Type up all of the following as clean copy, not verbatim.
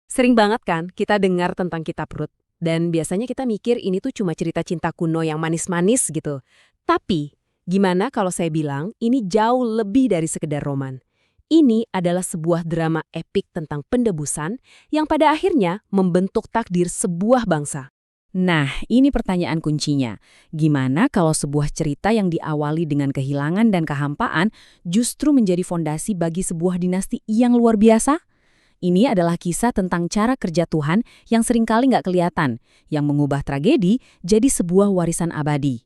Sering banget kan kita dengar tentang kitab Rut. Dan biasanya kita mikir ini tuh cuma cerita cinta kuno yang manis-manis gitu. Tapi, gimana kalau saya bilang ini jauh lebih dari sekedar roman. Ini adalah sebuah drama epik tentang pendebusan yang pada akhirnya membentuk takdir sebuah bangsa. Nah, ini pertanyaan kuncinya. Gimana kalau sebuah cerita yang diawali dengan kehilangan dan kehampaan justru menjadi fondasi bagi sebuah dinasti yang luar biasa? Ini adalah kisah tentang cara kerja Tuhan yang seringkali nggak kelihatan, yang mengubah tragedi jadi sebuah warisan abadi.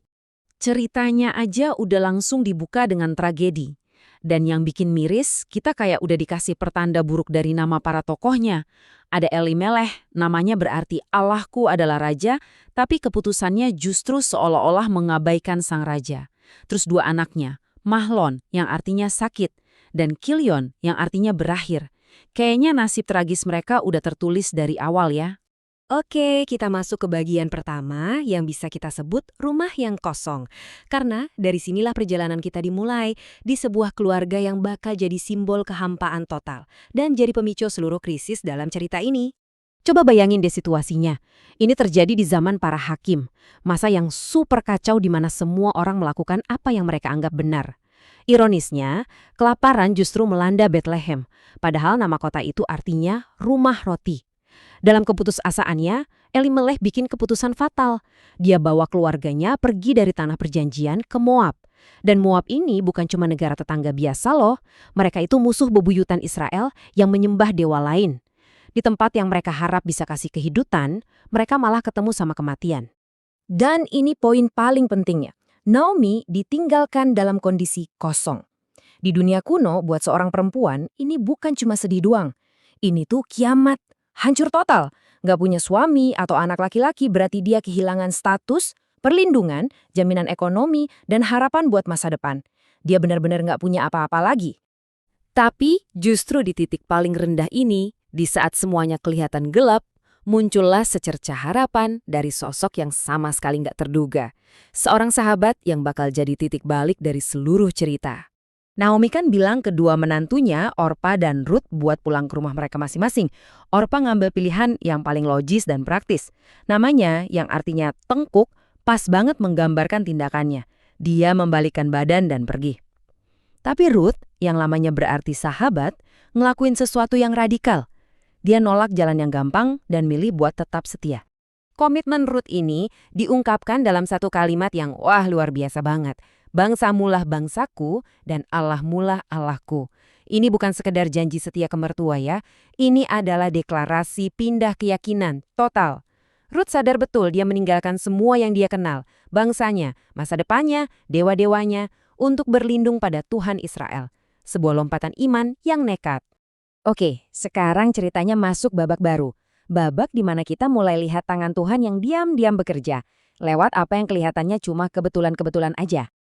Ceritanya aja udah langsung dibuka dengan tragedi. Dan yang bikin miris, kita kayak udah dikasih pertanda buruk dari nama para tokohnya. Ada Elimelech, namanya berarti Allahku adalah raja, tapi keputusannya justru seolah-olah mengabaikan sang raja. Terus dua anaknya, Mahlon yang artinya sakit, dan Kilion yang artinya berakhir. Kayaknya nasib tragis mereka udah tertulis dari awal ya. Oke, kita masuk ke bagian pertama yang bisa kita sebut rumah yang kosong. Karena dari sinilah perjalanan kita dimulai di sebuah keluarga yang bakal jadi simbol kehampaan total dan jadi pemicu seluruh krisis dalam cerita ini. Coba bayangin deh situasinya. Ini terjadi di zaman para hakim. Masa yang super kacau di mana semua orang melakukan apa yang mereka anggap benar. Ironisnya, kelaparan justru melanda Bethlehem. Padahal nama kota itu artinya rumah roti. Dalam keputusasaannya, Elimelech bikin keputusan fatal. Dia bawa keluarganya pergi dari tanah perjanjian ke Moab. Dan Moab ini bukan cuma negara tetangga biasa loh. Mereka itu musuh bebuyutan Israel yang menyembah dewa lain. Di tempat yang mereka harap bisa kasih kehidupan, mereka malah ketemu sama kematian. Dan ini poin paling pentingnya. Naomi ditinggalkan dalam kondisi kosong. Di dunia kuno, buat seorang perempuan, ini bukan cuma sedih doang. Ini tuh kiamat. Hancur total, nggak punya suami atau anak laki-laki berarti dia kehilangan status, perlindungan, jaminan ekonomi, dan harapan buat masa depan. Dia benar-benar nggak punya apa-apa lagi. Tapi justru di titik paling rendah ini, di saat semuanya kelihatan gelap, muncullah secercah harapan dari sosok yang sama sekali nggak terduga. Seorang sahabat yang bakal jadi titik balik dari seluruh cerita. Naomi kan bilang kedua menantunya, Orpa dan Ruth, buat pulang ke rumah mereka masing-masing. Orpa ngambil pilihan yang paling logis dan praktis. Namanya, yang artinya tengkuk, pas banget menggambarkan tindakannya. Dia membalikkan badan dan pergi. Tapi Ruth, yang lamanya berarti sahabat, ngelakuin sesuatu yang radikal. Dia nolak jalan yang gampang dan milih buat tetap setia. Komitmen Ruth ini diungkapkan dalam satu kalimat yang luar biasa banget. Bangsamulah bangsaku dan Allahmulah Allahku. Ini bukan sekedar janji setia ke mertua ya. Ini adalah deklarasi pindah keyakinan total. Ruth sadar betul dia meninggalkan semua yang dia kenal. Bangsanya, masa depannya, dewa-dewanya, untuk berlindung pada Tuhan Israel. Sebuah lompatan iman yang nekat. Oke, sekarang ceritanya masuk babak baru. Babak di mana kita mulai lihat tangan Tuhan yang diam-diam bekerja. Lewat apa yang kelihatannya cuma kebetulan-kebetulan aja.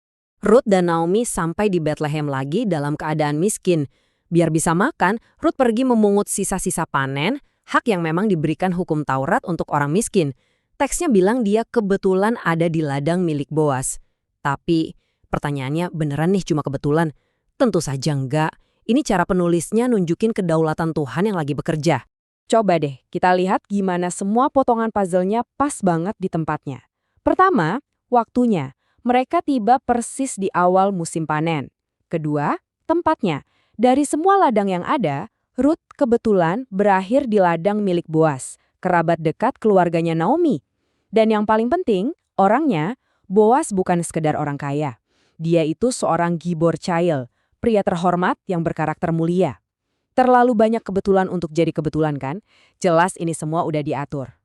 Ruth dan Naomi sampai di Bethlehem lagi dalam keadaan miskin. Biar bisa makan, Ruth pergi memungut sisa-sisa panen, hak yang memang diberikan hukum Taurat untuk orang miskin. Teksnya bilang dia kebetulan ada di ladang milik Boas. Tapi pertanyaannya beneran nih cuma kebetulan? Tentu saja enggak. Ini cara penulisnya nunjukin kedaulatan Tuhan yang lagi bekerja. Coba deh kita lihat gimana semua potongan puzzle-nya pas banget di tempatnya. Pertama, waktunya. Mereka tiba persis di awal musim panen. Kedua, tempatnya. Dari semua ladang yang ada, Ruth kebetulan berakhir di ladang milik Boas, kerabat dekat keluarganya Naomi. Dan yang paling penting, orangnya, Boas bukan sekedar orang kaya. Dia itu seorang gibor cail, pria terhormat yang berkarakter mulia. Terlalu banyak kebetulan untuk jadi kebetulan kan? Jelas ini semua udah diatur.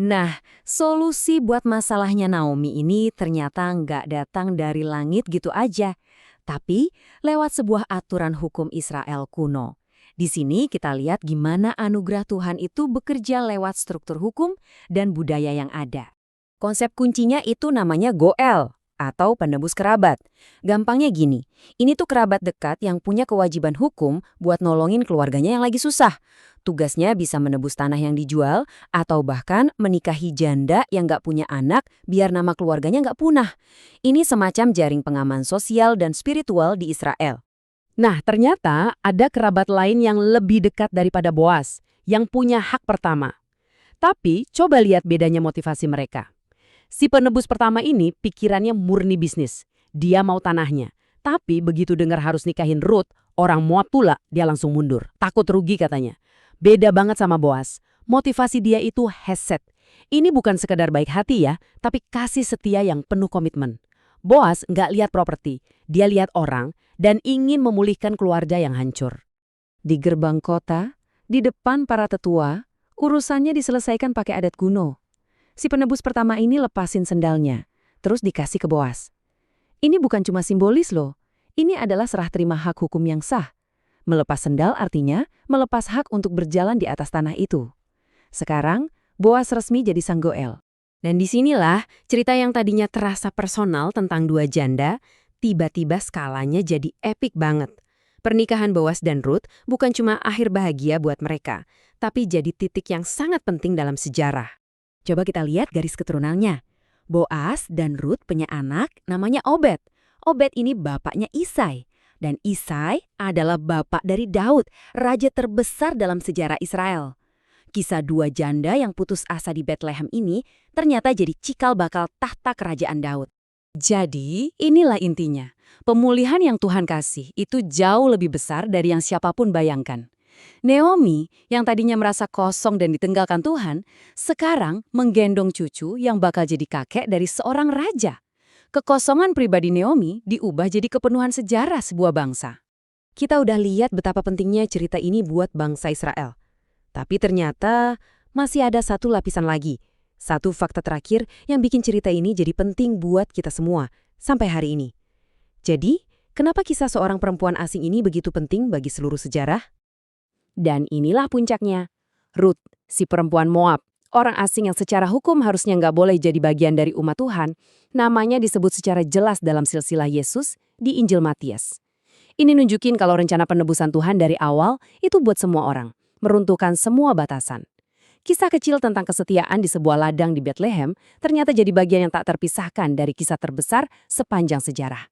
Nah, solusi buat masalahnya Naomi ini ternyata nggak datang dari langit gitu aja, tapi lewat sebuah aturan hukum Israel kuno. Di sini kita lihat gimana anugerah Tuhan itu bekerja lewat struktur hukum dan budaya yang ada. Konsep kuncinya itu namanya Goel, atau penebus kerabat. Gampangnya gini, ini tuh kerabat dekat yang punya kewajiban hukum buat nolongin keluarganya yang lagi susah. Tugasnya bisa menebus tanah yang dijual atau bahkan menikahi janda yang nggak punya anak biar nama keluarganya nggak punah. Ini semacam jaring pengaman sosial dan spiritual di Israel. Nah, ternyata ada kerabat lain yang lebih dekat daripada Boas, yang punya hak pertama. Tapi coba lihat bedanya motivasi mereka. Si penebus pertama ini pikirannya murni bisnis. Dia mau tanahnya. Tapi begitu dengar harus nikahin Ruth, orang Moab pula, dia langsung mundur. Takut rugi katanya. Beda banget sama Boas. Motivasi dia itu hesed. Ini bukan sekedar baik hati ya, tapi kasih setia yang penuh komitmen. Boas nggak lihat properti, dia lihat orang dan ingin memulihkan keluarga yang hancur. Di gerbang kota, di depan para tetua, urusannya diselesaikan pakai adat kuno. Si penebus pertama ini lepasin sendalnya, terus dikasih ke Boas. Ini bukan cuma simbolis loh, ini adalah serah terima hak hukum yang sah. Melepas sendal artinya melepas hak untuk berjalan di atas tanah itu. Sekarang, Boas resmi jadi sang Goel. Dan disinilah cerita yang tadinya terasa personal tentang dua janda, tiba-tiba skalanya jadi epik banget. Pernikahan Boas dan Ruth bukan cuma akhir bahagia buat mereka, tapi jadi titik yang sangat penting dalam sejarah. Coba kita lihat garis keturunannya. Boas dan Ruth punya anak namanya Obed. Obed ini bapaknya Isai. Dan Isai adalah bapak dari Daud, raja terbesar dalam sejarah Israel. Kisah dua janda yang putus asa di Bethlehem ini ternyata jadi cikal bakal tahta kerajaan Daud. Jadi, inilah intinya. Pemulihan yang Tuhan kasih itu jauh lebih besar dari yang siapapun bayangkan. Naomi, yang tadinya merasa kosong dan ditinggalkan Tuhan, sekarang menggendong cucu yang bakal jadi kakek dari seorang raja. Kekosongan pribadi Naomi diubah jadi kepenuhan sejarah sebuah bangsa. Kita udah lihat betapa pentingnya cerita ini buat bangsa Israel. Tapi ternyata masih ada satu lapisan lagi. Satu fakta terakhir yang bikin cerita ini jadi penting buat kita semua sampai hari ini. Jadi, kenapa kisah seorang perempuan asing ini begitu penting bagi seluruh sejarah? Dan inilah puncaknya. Ruth, si perempuan Moab, orang asing yang secara hukum harusnya nggak boleh jadi bagian dari umat Tuhan, namanya disebut secara jelas dalam silsilah Yesus di Injil Matius. Ini nunjukin kalau rencana penebusan Tuhan dari awal itu buat semua orang, meruntuhkan semua batasan. Kisah kecil tentang kesetiaan di sebuah ladang di Bethlehem ternyata jadi bagian yang tak terpisahkan dari kisah terbesar sepanjang sejarah.